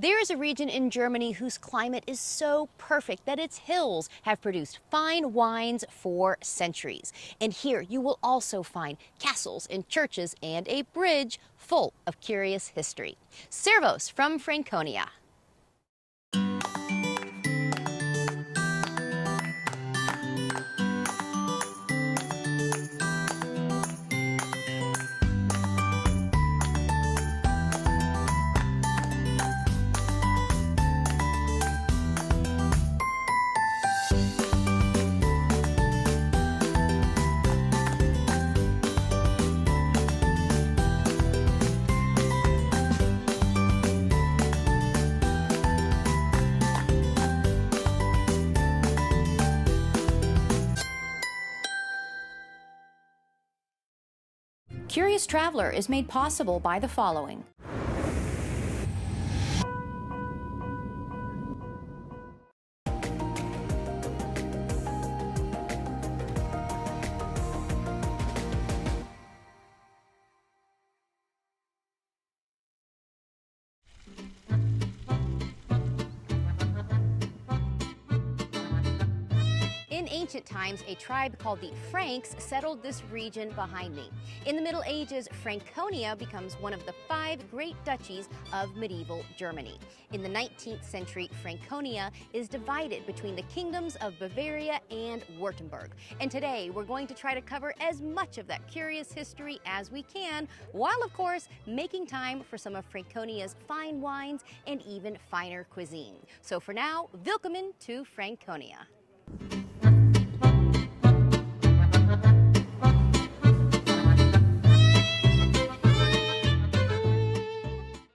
There is a region in Germany whose climate is so perfect that its hills have produced fine wines for centuries. And here you will also find castles and churches and a bridge full of curious history. Servus from Franconia. Curious Traveler is made possible by the following. In ancient times, a tribe called the Franks settled this region behind me. In the Middle Ages, Franconia becomes one of the 5 great duchies of medieval Germany. In the 19th century, Franconia is divided between the kingdoms of Bavaria and Württemberg. And today, we're going to try to cover as much of that curious history as we can, while of course, making time for some of Franconia's fine wines and even finer cuisine. So for now, willkommen to Franconia.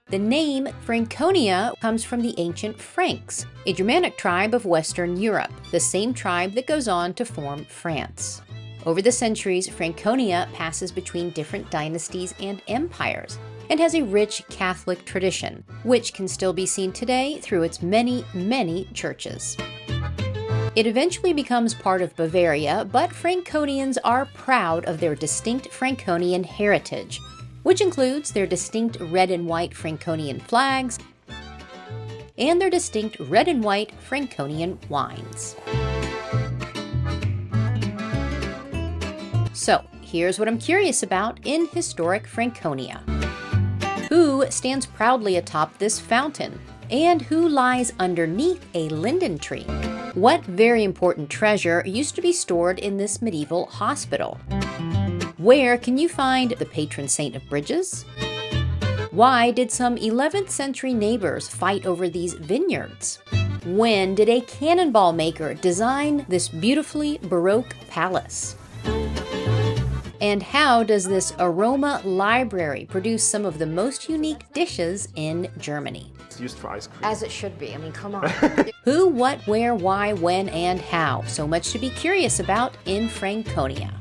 The name Franconia comes from the ancient Franks, a Germanic tribe of Western Europe, the same tribe that goes on to form France. Over the centuries, Franconia passes between different dynasties and empires, and has a rich Catholic tradition, which can still be seen today through its many, many churches. It eventually becomes part of Bavaria, but Franconians are proud of their distinct Franconian heritage, which includes their distinct red and white Franconian flags and their distinct red and white Franconian wines. So, here's what I'm curious about in historic Franconia. Who stands proudly atop this fountain? And who lies underneath a linden tree? What very important treasure used to be stored in this medieval hospital? Where can you find the patron saint of bridges? Why did some 11th century neighbors fight over these vineyards? When did a cannonball maker design this beautifully Baroque palace? And how does this aroma library produce some of the most unique dishes in Germany? It's used for ice cream. As it should be. I mean, come on. Who, what, where, why, when, and how. So much to be curious about in Franconia.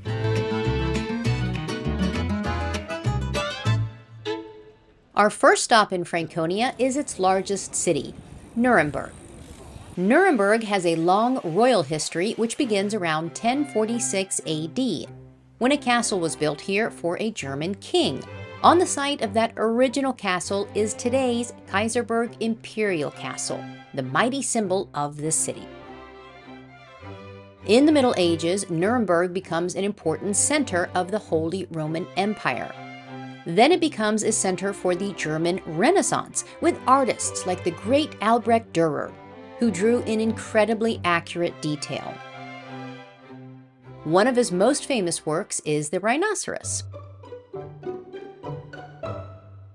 Our first stop in Franconia is its largest city, Nuremberg. Nuremberg has a long royal history which begins around 1046 AD, when a castle was built here for a German king. On the site of that original castle is today's Kaiserberg Imperial Castle, the mighty symbol of this city. In the Middle Ages, Nuremberg becomes an important center of the Holy Roman Empire. Then it becomes a center for the German Renaissance, with artists like the great Albrecht Dürer, who drew in incredibly accurate detail. One of his most famous works is the rhinoceros,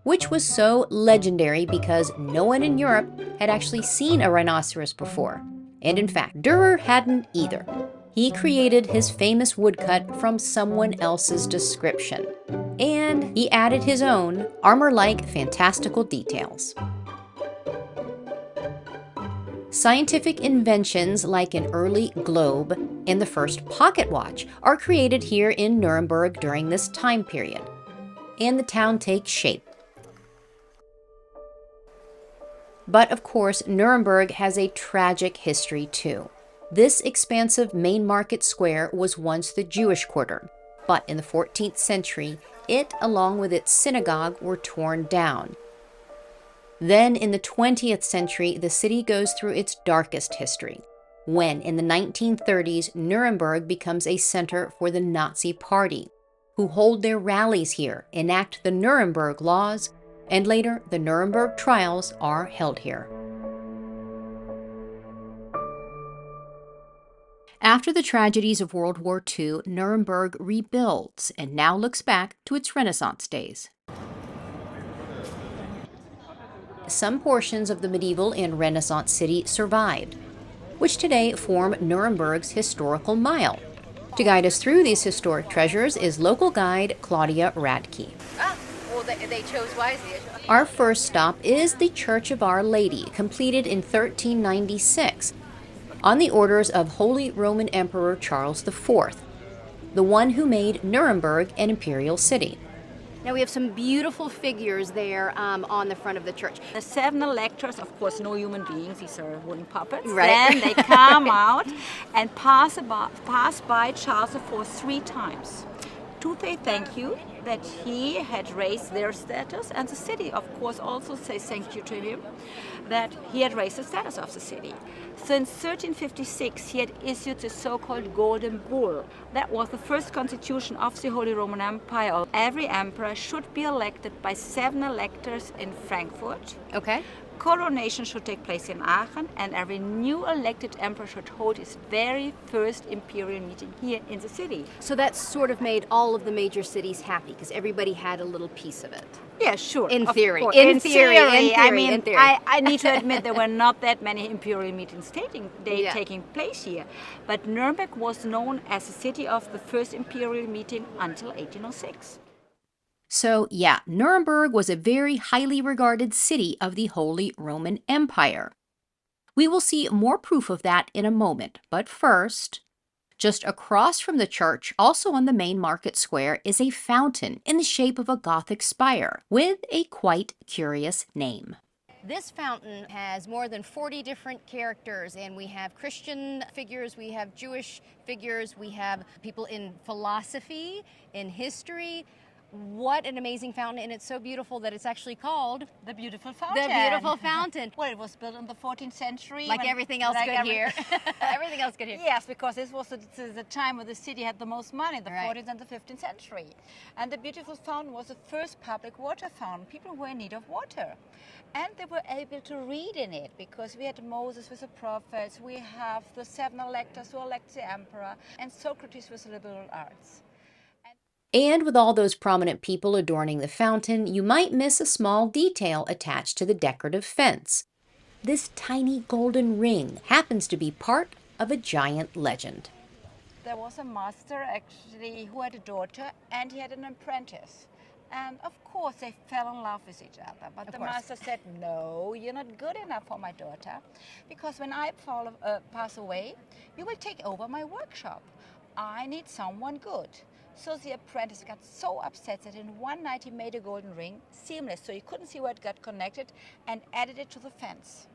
which was so legendary because no one in Europe had actually seen a rhinoceros before. And in fact, Dürer hadn't either. He created his famous woodcut from someone else's description, and he added his own armor-like fantastical details. Scientific inventions like an early globe and the first pocket watch are created here in Nuremberg during this time period, and the town takes shape. But of course, Nuremberg has a tragic history too. This expansive main market square was once the Jewish quarter, but in the 14th century, it, along with its synagogue, were torn down. Then, in the 20th century, the city goes through its darkest history, when, in the 1930s, Nuremberg becomes a center for the Nazi Party, who hold their rallies here, enact the Nuremberg laws, and later the Nuremberg trials are held here. After the tragedies of World War II, Nuremberg rebuilds and now looks back to its Renaissance days. Some portions of the medieval and Renaissance city survived, which today form Nuremberg's historical mile. To guide us through these historic treasures is local guide Claudia Radke. Well, they chose wisely. Our first stop is the Church of Our Lady, completed in 1396, on the orders of Holy Roman Emperor Charles IV, the one who made Nuremberg an imperial city. Now we have some beautiful figures there on the front of the church. The 7 electors, of course, no human beings, these are wooden puppets. Right. Then they come out and pass by Charles IV 3 times to say thank you that he had raised their status, and the city, of course, also says thank you to him that he had raised the status of the city. Since 1356, he had issued the so-called Golden Bull. That was the first constitution of the Holy Roman Empire. Every emperor should be elected by 7 electors in Frankfurt. Okay. Coronation should take place in Aachen, and every new elected emperor should hold his very first imperial meeting here in the city. So that sort of made all of the major cities happy because everybody had a little piece of it. Yeah, sure. In of theory. course. In theory. I mean, in theory. I need to admit there were not that many imperial meetings taking place here. But Nuremberg was known as the city of the first imperial meeting until 1806. So, yeah, Nuremberg was a very highly regarded city of the Holy Roman Empire. We will see more proof of that in a moment, but first, just across from the church, also on the main market square, is a fountain in the shape of a Gothic spire with a quite curious name. This fountain has more than 40 different characters, and we have Christian figures, we have Jewish figures, we have people in philosophy, in history. What an amazing fountain, and it's so beautiful that it's actually called The Beautiful Fountain. The Beautiful Fountain. Well, it was built in the 14th century. Like everything else good here. Everything else good here. Yes, because this was the time where the city had the most money, the Right. 14th and the 15th century. And the Beautiful Fountain was the first public water fountain. People were in need of water. And they were able to read in it because we had Moses with the prophets, we have the 7 electors who elect the emperor, and Socrates with the liberal arts. And with all those prominent people adorning the fountain, you might miss a small detail attached to the decorative fence. This tiny golden ring happens to be part of a giant legend. There was a master actually who had a daughter and he had an apprentice. And of course they fell in love with each other. But the master said, no, you're not good enough for my daughter, because when I pass away, you will take over my workshop. I need someone good. So the apprentice got so upset that in one night he made a golden ring, seamless, so you couldn't see where it got connected, and added it to the fence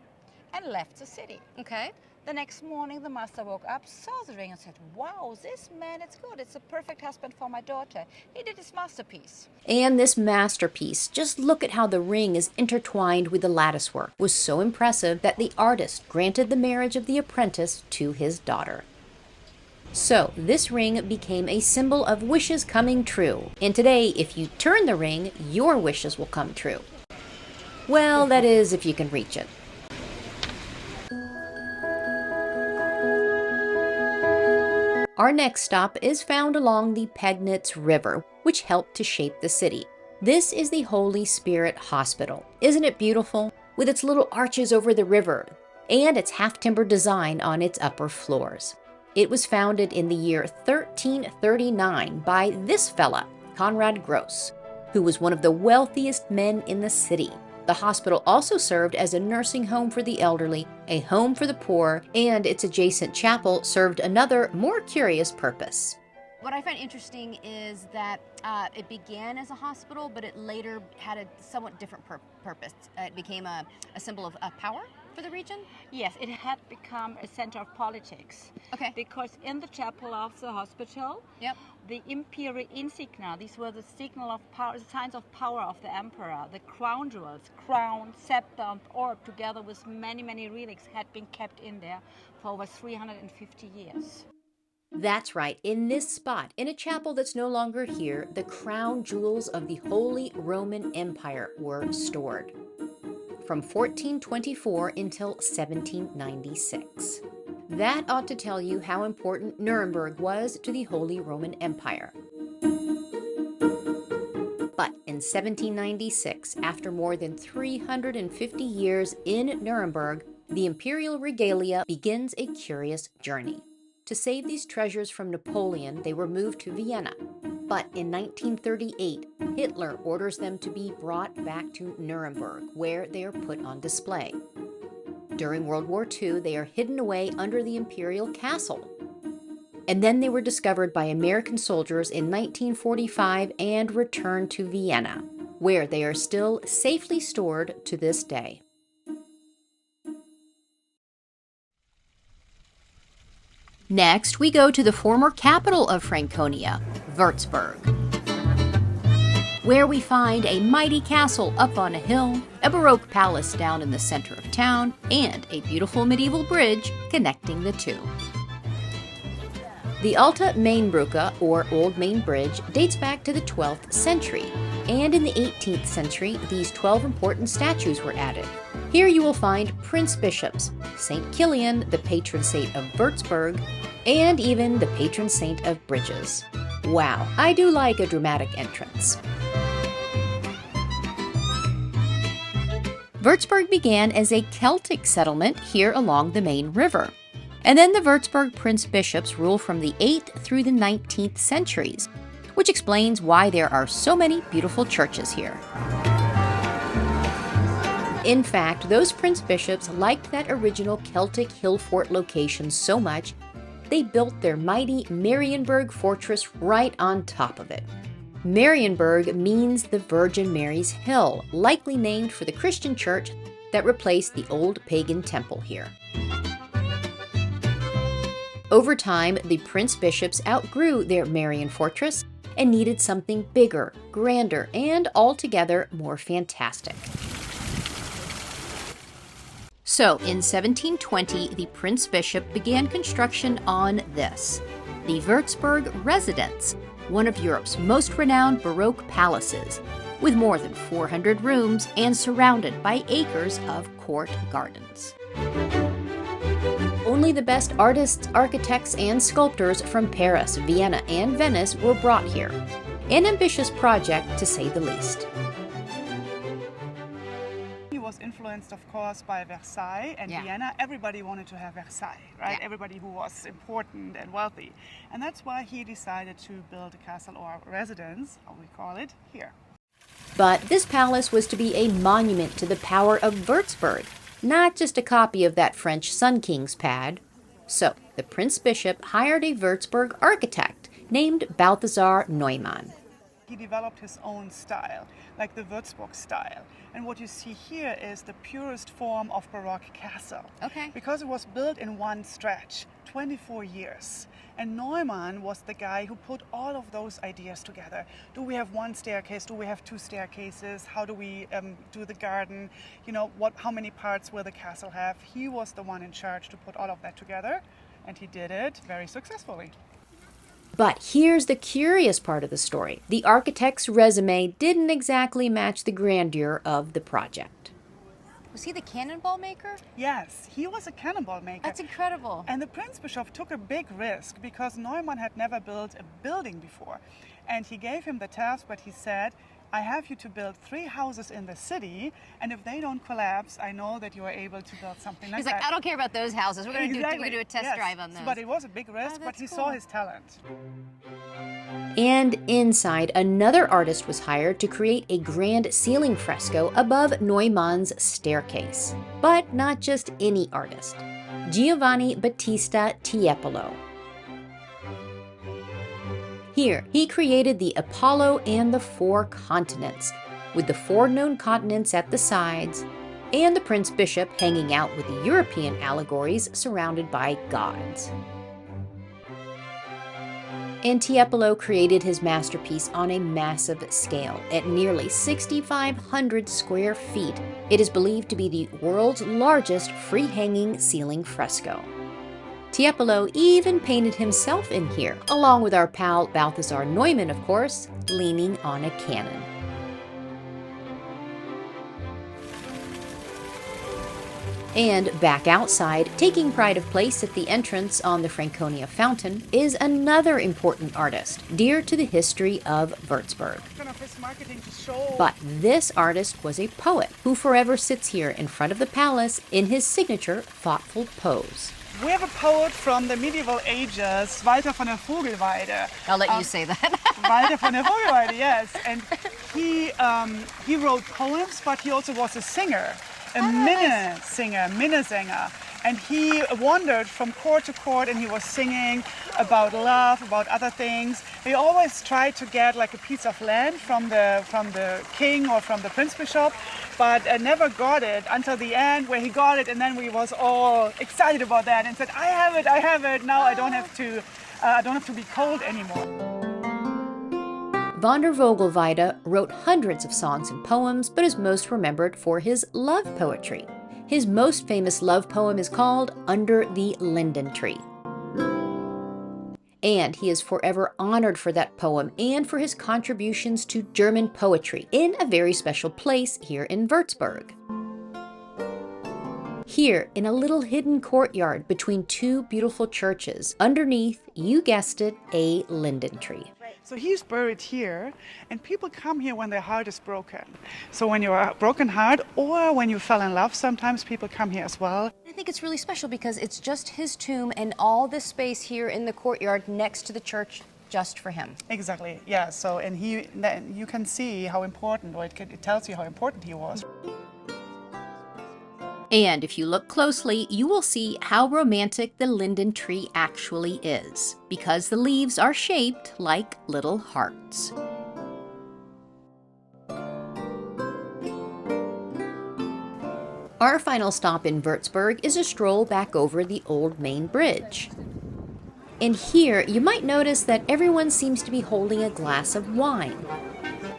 and left the city. Okay. The next morning the master woke up, saw the ring and said, wow, this man, it's good. It's a perfect husband for my daughter. He did his masterpiece. And this masterpiece, just look at how the ring is intertwined with the latticework, was so impressive that the artist granted the marriage of the apprentice to his daughter. So, this ring became a symbol of wishes coming true. And today, if you turn the ring, your wishes will come true. Well, that is, if you can reach it. Our next stop is found along the Pegnitz River, which helped to shape the city. This is the Holy Spirit Hospital. Isn't it beautiful? With its little arches over the river, and its half-timber design on its upper floors. It was founded in the year 1339 by this fella, Conrad Gross, who was one of the wealthiest men in the city. The hospital also served as a nursing home for the elderly, a home for the poor, and its adjacent chapel served another, more curious purpose. What I find interesting is that it began as a hospital, but it later had a somewhat different purpose. It became a symbol of power for the region? Yes, it had become a center of politics. Okay. Because in the chapel of the hospital, Yep. the imperial insignia, these were the signal of power, the signs of power of the emperor. The crown jewels, crown, scepter, and orb, together with many, many relics, had been kept in there for over 350 years. That's right, in this spot, in a chapel that's no longer here, the crown jewels of the Holy Roman Empire were stored from 1424 until 1796. That ought to tell you how important Nuremberg was to the Holy Roman Empire. But in 1796, after more than 350 years in Nuremberg, the imperial regalia begins a curious journey. To save these treasures from Napoleon, they were moved to Vienna. But in 1938, Hitler orders them to be brought back to Nuremberg, where they are put on display. During World War II, they are hidden away under the imperial castle. And then they were discovered by American soldiers in 1945 and returned to Vienna, where they are still safely stored to this day. Next, we go to the former capital of Franconia, Würzburg, where we find a mighty castle up on a hill, a Baroque palace down in the center of town, and a beautiful medieval bridge connecting the two. The Alte Mainbrücke, or Old Main Bridge, dates back to the 12th century, and in the 18th century, these 12 important statues were added. Here you will find prince-bishops, St. Kilian, the patron saint of Würzburg, and even the patron saint of bridges. Wow, I do like a dramatic entrance. Würzburg began as a Celtic settlement here along the main river. And then the Würzburg prince-bishops ruled from the 8th through the 19th centuries, which explains why there are so many beautiful churches here. In fact, those prince-bishops liked that original Celtic hill fort location so much, they built their mighty Marienburg fortress right on top of it. Marienburg means the Virgin Mary's Hill, likely named for the Christian church that replaced the old pagan temple here. Over time, the prince-bishops outgrew their Marian fortress and needed something bigger, grander, and altogether more fantastic. So, in 1720, the prince-bishop began construction on this, the Würzburg Residence, one of Europe's most renowned Baroque palaces, with more than 400 rooms and surrounded by acres of court gardens. Only the best artists, architects, and sculptors from Paris, Vienna, and Venice were brought here. An ambitious project, to say the least. He was influenced, of course, by Versailles and Vienna. Everybody wanted to have Versailles, right? Yeah. Everybody who was important and wealthy. And that's why he decided to build a castle or residence, how we call it, here. But this palace was to be a monument to the power of Würzburg, not just a copy of that French Sun King's pad. So, the Prince-Bishop hired a Würzburg architect named Balthasar Neumann. He developed his own style, like the Würzburg style. And what you see here is the purest form of Baroque castle. Okay. Because it was built in one stretch, 24 years. And Neumann was the guy who put all of those ideas together. Do we have one staircase? Do we have two staircases? How do we do the garden? You know, how many parts will the castle have? He was the one in charge to put all of that together, and he did it very successfully. But here's the curious part of the story. The architect's resume didn't exactly match the grandeur of the project. Was he the cannonball maker? Yes, he was a cannonball maker. That's incredible. And the Prince-Bishop took a big risk because Neumann had never built a building before. And he gave him the task, but he said, I have you to build 3 houses in the city, and if they don't collapse, I know that you are able to build something like that. He's like, I don't care about those houses. We're going to do a test drive on those. But it was a big risk, but he saw his talent. And inside, another artist was hired to create a grand ceiling fresco above Neumann's staircase. But not just any artist. Giovanni Battista Tiepolo. Here, he created the Apollo and the 4 continents, with the 4 known continents at the sides, and the Prince Bishop hanging out with the European allegories surrounded by gods. And Tiepolo created his masterpiece on a massive scale. At nearly 6,500 square feet, it is believed to be the world's largest free-hanging ceiling fresco. Tiepolo even painted himself in here, along with our pal Balthasar Neumann, of course, leaning on a cannon. And back outside, taking pride of place at the entrance on the Franconia fountain, is another important artist, dear to the history of Würzburg. But this artist was a poet who forever sits here in front of the palace in his signature thoughtful pose. We have a poet from the medieval ages, Walter von der Vogelweide. I'll let you say that. Walter von der Vogelweide, yes. And he wrote poems, but he also was a singer. A Minnesänger, and he wandered from court to court, and he was singing about love, about other things. He always tried to get like a piece of land from the king or from the prince bishop, but never got it until the end, where he got it, and then we was all excited about that and said, I have it. Now I don't have to be cold anymore. Von der Vogelweide wrote hundreds of songs and poems, but is most remembered for his love poetry. His most famous love poem is called Under the Linden Tree. And he is forever honored for that poem and for his contributions to German poetry in a very special place here in Würzburg. Here, in a little hidden courtyard between two beautiful churches, underneath, you guessed it, a linden tree. So he's buried here, and people come here when their heart is broken. So when you're a broken heart, or when you fell in love, sometimes people come here as well. I think it's really special because it's just his tomb and all this space here in the courtyard next to the church just for him. Exactly, yeah. So, and you can see how important, or it tells you how important he was. And if you look closely, you will see how romantic the linden tree actually is, because the leaves are shaped like little hearts. Our final stop in Würzburg is a stroll back over the old main bridge. And here, you might notice that everyone seems to be holding a glass of wine.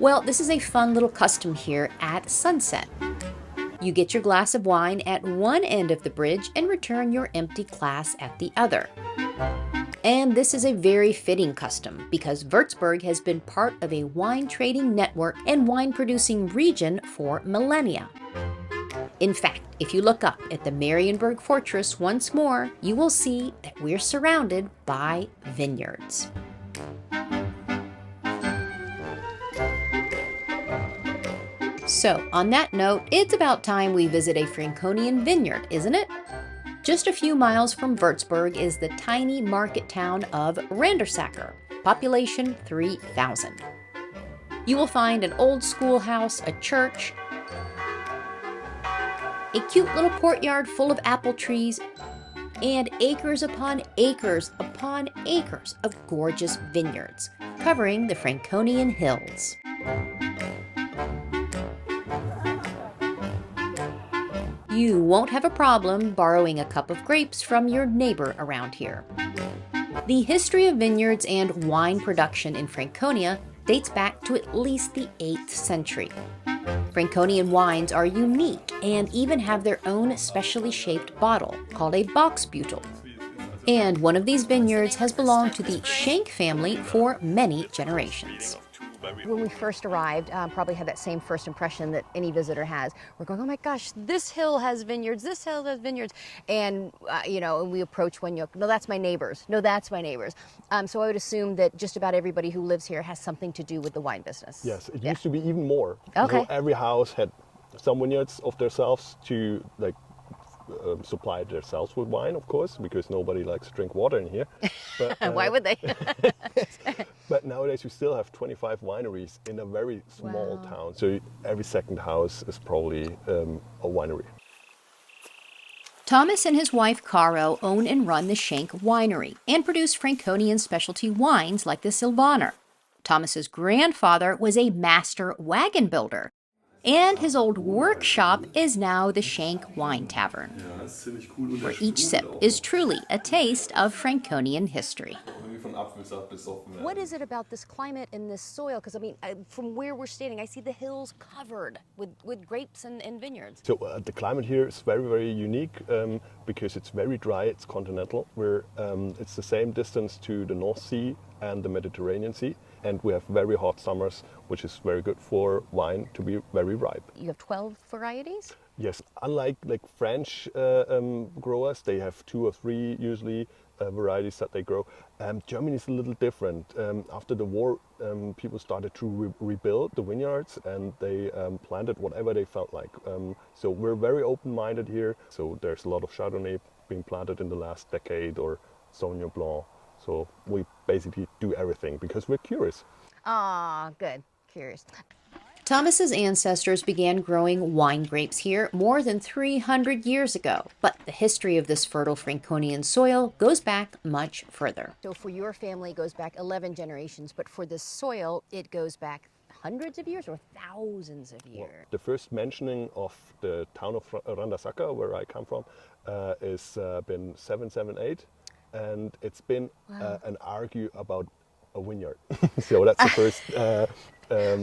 Well, this is a fun little custom here at sunset. You get your glass of wine at one end of the bridge and return your empty glass at the other. And this is a very fitting custom because Würzburg has been part of a wine trading network and wine producing region for millennia. In fact, if you look up at the Marienburg Fortress once more, you will see that we're surrounded by vineyards. So, on that note, it's about time we visit a Franconian vineyard, isn't it? Just a few miles from Würzburg is the tiny market town of Randersacker, population 3,000. You will find an old schoolhouse, a church, a cute little courtyard full of apple trees, and acres upon acres upon acres of gorgeous vineyards, covering the Franconian hills. You won't have a problem borrowing a cup of grapes from your neighbor around here. The history of vineyards and wine production in Franconia dates back to at least the 8th century. Franconian wines are unique and even have their own specially shaped bottle called a Boxbeutel. And one of these vineyards has belonged to the Schenk family for many generations. When we first arrived, probably had that same first impression that any visitor has. We're going, oh my gosh, this hill has vineyards, this hill has vineyards. And, we approach one, no, that's my neighbors. No, that's my neighbors. So I would assume that just about everybody who lives here has something to do with the wine business. Yes, it used to be even more. Okay. So every house had some vineyards of themselves to supply themselves with wine, of course, because nobody likes to drink water in here. But, why would they? But nowadays we still have 25 wineries in a very small town. So every second house is probably a winery. Thomas and his wife Caro own and run the Schenk Winery and produce Franconian specialty wines like the Silvaner. Thomas's grandfather was a master wagon builder. And his old workshop is now the Schenk Wine Tavern, Ja, das ist ziemlich cool. Und der where each sprudelt sip auch is noch. truly a taste of Franconian history. Irgendwie von Apfelsaft besoffen werden. What is it about this climate and this soil? Because I mean, from where we're standing, I see the hills covered with grapes and vineyards. So the climate here is very, very unique because it's very dry. It's continental. It's the same distance to the North Sea and the Mediterranean Sea, and we have very hot summers, which is very good for wine to be very ripe. You have 12 varieties? Yes, unlike like French growers, they have 2 or 3 usually varieties that they grow. Germany is a little different. After the war, people started to rebuild the vineyards, and they planted whatever they felt like. So we're very open-minded here. So there's a lot of Chardonnay being planted in the last decade, or Sauvignon Blanc. So we basically do everything because we're curious. Ah, good. Curious. Thomas's ancestors began growing wine grapes here more than 300 years ago, but the history of this fertile Franconian soil goes back much further. So for your family, it goes back 11 generations, but for this soil, it goes back hundreds of years or thousands of years. The first mentioning of the town of Randasaka, where I come from, is been 778, and it's been an argue about a vineyard. So that's the first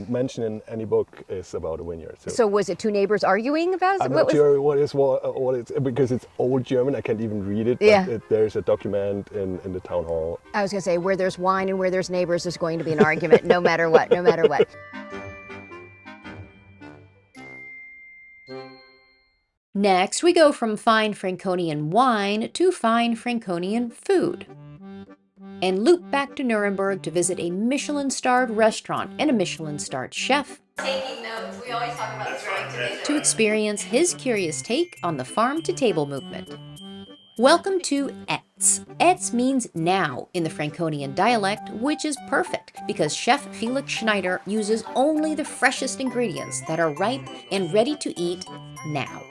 mention in any book is about a vineyard. So was it 2 neighbors arguing about it? I'm not sure what it's because it's old German. I can't even read it. Yeah. But there's a document in the town hall. I was going to say, where there's wine and where there's neighbors, there's going to be an argument, no matter what, no matter what. Next, we go from fine Franconian wine to fine Franconian food, and loop back to Nuremberg to visit a Michelin-starred restaurant and a Michelin-starred chef Taking notes. We always talk about throwing tomatoes. to experience his curious take on the farm-to-table movement. Welcome to Etz. Etz means now in the Franconian dialect, which is perfect because Chef Felix Schneider uses only the freshest ingredients that are ripe and ready to eat now.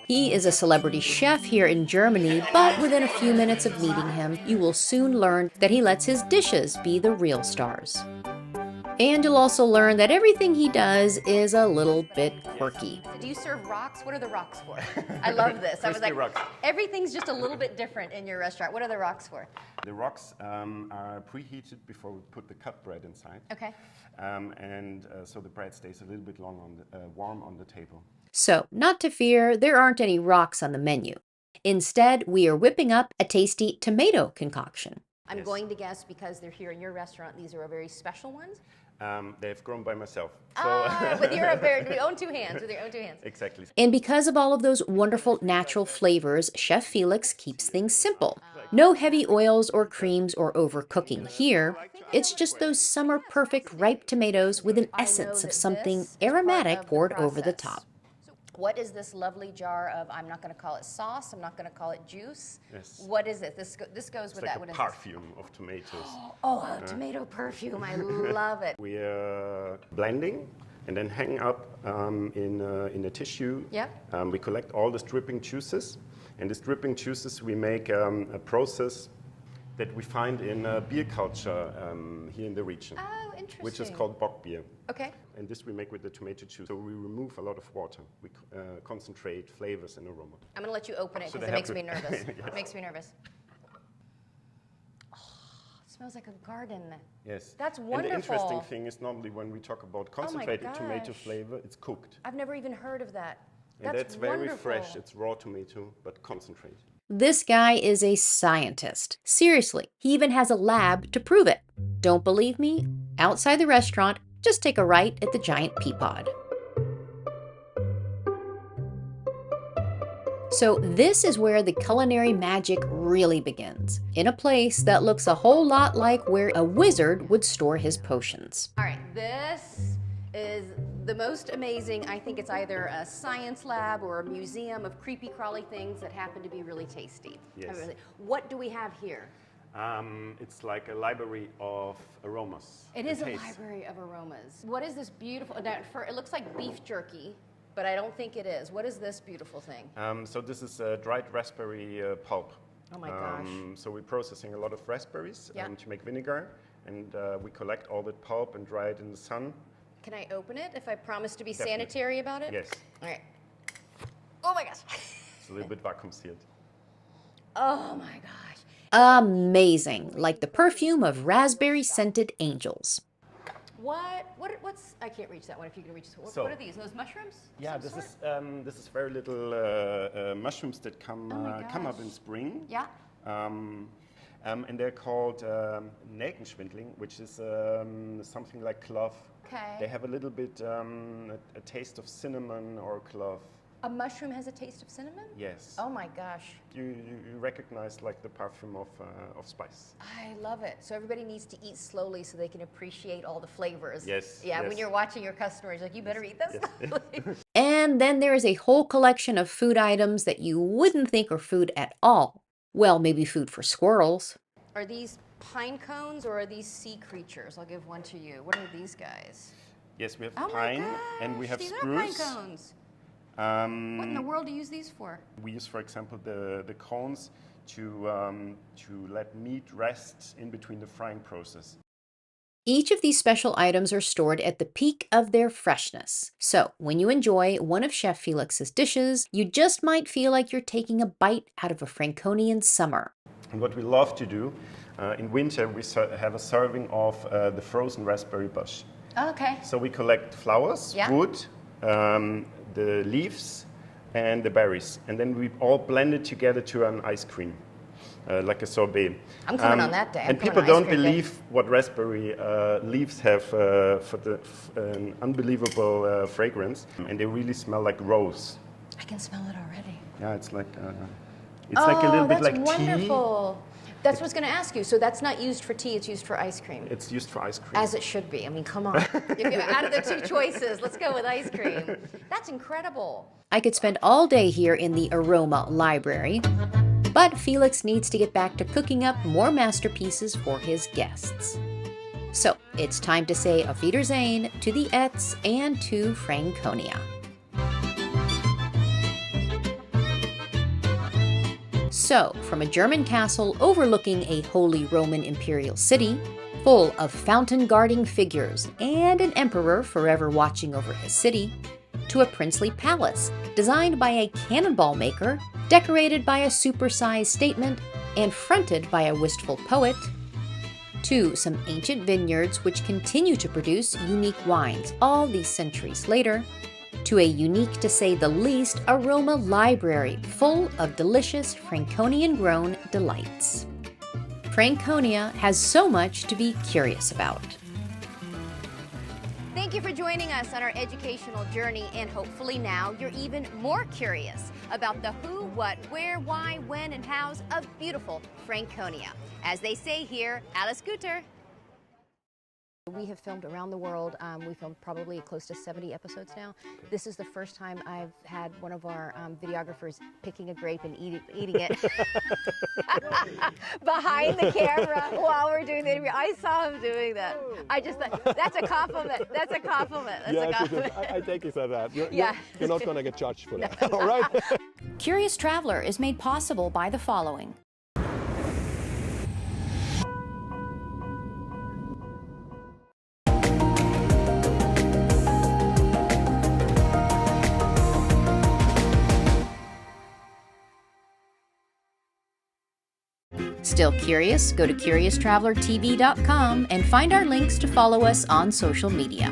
He is a celebrity chef here in Germany, but within a few minutes of meeting him, you will soon learn that he lets his dishes be the real stars. And you'll also learn that everything he does is a little bit quirky. Do you serve rocks? What are the rocks for? I love this. I was like, rocks. everything's just a little bit different in your restaurant. What are the rocks for? The rocks are preheated before we put the cut bread inside. Okay. So the bread stays a little bit warm on the table. So, not to fear, there aren't any rocks on the menu. Instead, we are whipping up a tasty tomato concoction. I'm going to guess because they're here in your restaurant, these are very special ones. They've grown by myself. With your own 2 hands, with your own 2 hands. Exactly. And because of all of those wonderful natural flavors, Chef Felix keeps things simple. No heavy oils or creams or overcooking here. It's just those summer-perfect ripe tomatoes with an essence of something aromatic poured over the top. What is this lovely jar of, I'm not going to call it sauce, I'm not going to call it juice. Yes. What is it? This goes with It's like that. a What is perfume of tomatoes. Oh, tomato perfume. I love it. We are blending and then hang up in a tissue. Yeah. We collect all the dripping juices, and these dripping juices we make a process that we find in beer culture here in the region. Oh, interesting. Which is called bock beer. Okay. And this we make with the tomato juice. So we remove a lot of water. We concentrate flavors and aroma. I'm going to let you open it So because they it makes have me to- nervous. Yes. It makes me nervous. Oh, it smells like a garden. Yes. That's And wonderful. the interesting thing is normally when we talk about concentrated tomato gosh. flavor, it's cooked. I've never even heard of that. And that's very wonderful. fresh. It's raw tomato, but concentrated. This guy is a scientist. Seriously, he even has a lab to prove it. Don't believe me? Outside the restaurant, just take a right at the giant pea pod. So this is where the culinary magic really begins, in a place that looks a whole lot like where a wizard would store his potions. All right, this is the most amazing. I think it's either a science lab or a museum of creepy crawly things that happen to be really tasty. Yes. What do we have here? It's like a library of aromas. It and is a tastes. library of aromas. What is this beautiful, it looks like beef jerky, but I don't think it is. What is this beautiful thing? So this is dried raspberry pulp. Oh my gosh. So we're processing a lot of raspberries Yeah. to make vinegar, and we collect all that pulp and dry it in the sun Can I open it if I promise to be Definitely. sanitary about it? Yes. All right. Oh my gosh. It's a little bit vacuum sealed. Oh my gosh. Amazing, like the perfume of raspberry-scented angels. What's, I can't reach that one if you can reach this. So- What are these? Those mushrooms? Yeah, Some this sort? this is very little mushrooms that come my come up gosh. in spring. Yeah. And they're called Nelkenschwindling, which is something like clove. Okay. They have a little bit a taste of cinnamon or clove. A mushroom has a taste of cinnamon? Yes. Oh my gosh. You recognize like the perfume of spice. I love it. So everybody needs to eat slowly so they can appreciate all the flavors. Yes, Yeah, yes. when you're watching your customers, like, you better eat this slowly. And then there is a whole collection of food items that you wouldn't think are food at all. Well, maybe food for squirrels. Are these pine cones or are these sea creatures? I'll give one to you. What are these guys? Yes, we have Oh pine my gosh, and we have these spruce. are pine cones. What in the world do you use these for? We use, for example, the cones to let meat rest in between the frying process. Each of these special items are stored at the peak of their freshness. So when you enjoy one of Chef Felix's dishes, you just might feel like you're taking a bite out of a Franconian summer. And what we love to do, in winter we have a serving of the frozen raspberry bush. Oh, okay. So we collect flowers, Yeah. wood, the leaves, and the berries. And then we all blend it together to an ice cream, like a sorbet. I'm coming on that day. I'm And coming people on ice don't cream day. believe what raspberry leaves have for the an unbelievable fragrance. And they really smell like rose. I can smell it already. Yeah, it's like a little bit like that's tea. wonderful. That's what I was going to ask you. So that's not used for tea, it's used for ice cream. It's used for ice cream. As it should be. I mean, come on. If you're out of the two choices, let's go with ice cream. That's incredible. I could spend all day here in the Aroma Library, but Felix needs to get back to cooking up more masterpieces for his guests. So it's time to say Auf Wiedersehen to the Etz and to Franconia. So, from a German castle overlooking a Holy Roman imperial city, full of fountain-guarding figures and an emperor forever watching over his city, to a princely palace designed by a cannonball maker, decorated by a supersized statement, and fronted by a wistful poet, to some ancient vineyards which continue to produce unique wines all these centuries later, to a unique, to say the least, aroma library full of delicious Franconian-grown delights. Franconia has so much to be curious about. Thank you for joining us on our educational journey, and hopefully now you're even more curious about the who, what, where, why, when, and hows of beautiful Franconia. As they say here, Alice Guter. We have filmed around the world. We filmed probably close to 70 episodes now. This is the first time I've had one of our videographers picking a grape and eating it behind the camera while we're doing the interview. I saw him doing that. I just thought, that's a compliment. That's a compliment. That's a compliment. I take it as that. You're not going to get charged for that. No. All right? Curious Traveler is made possible by the following. Still curious? Go to CuriousTravelerTV.com and find our links to follow us on social media.